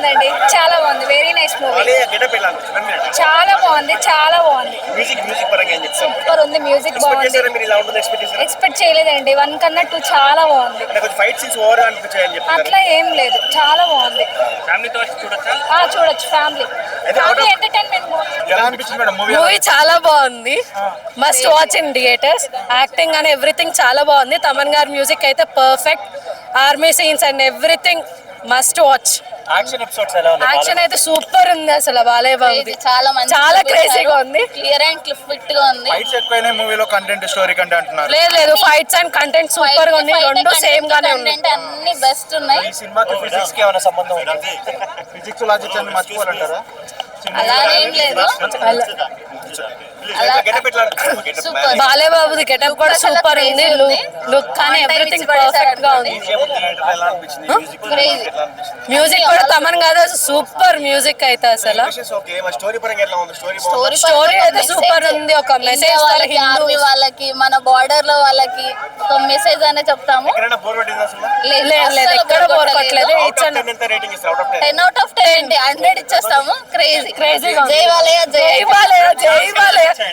బాగుందండి, చాలా బాగుంది. Very nice movie. చాలా బాగుంది, చాలా బాగుంది. సూపర్ ఉంది, మ్యూజిక్ బాగుంది. ఎక్స్పెక్ట్ చేయలేదండి, 1 కన్నా 2 చాలా బాగుంది. అట్లా ఏం లేదు, చాలా బాగుంది. చూడొచ్చు, ఫ్యామిలీ ఎంటర్టైన్మెంట్ మూవీ చాలా బాగుంది. Must watch in theatres. Acting and everything చాలా బాగుంది. తమన్ గారి మ్యూజిక్ అయితే perfect. Army scenes and everything must watch. Action అయితే సూపర్ ఉంది. అసలు బాలయ్య బాబుది చాలా క్రేజీగా ఉంది. క్లియర్ అండ్ ఫిట్ గా ఉంది. మూవీలో కంటెంట్ స్టోరీ కంటే అంటున్నారు. లేదు ఫైట్స్ అండ్ కంటెంట్ సూపర్ గా ఉంది. రెండు సేమ్ గానే ఉన్నాయి. అన్ని బెస్ట్ ఉన్నాయి. ఈ సినిమాకి ఫిజిక్స్ కి ఏమైనా సంబంధం ఉందా? ఫిజిక్స్ లాజిక్స్ అన్ని మర్చిపోవాలంటారా? అలా ఏం లేదు. బాలయ్య బాబుది గెటప్ కూడా సూపర్ ఉంది. లుక్ కానీ ఎవ్రీథింగ్ పర్ఫెక్ట్ గా ఉంది. మ్యూజిక్ కూడా తమన్ కాదు, సూపర్ మ్యూజిక్ అయితే అసలు. స్టోరీ అయితే సూపర్ ఉంది. ఒక మెసేజ్ వాళ్ళకి, మన బార్డర్ లో వాళ్ళకి ఒక మెసేజ్ అనే చెప్తాము. లేదు ఎక్కడ బోర్ కొట్టలేదు. 10 out of 10 100 ఇచ్చేస్తాము. క్రేజీ క్రేజీగా జై బాలయ్య, జై బాలయ్య, జై బాలయ్య.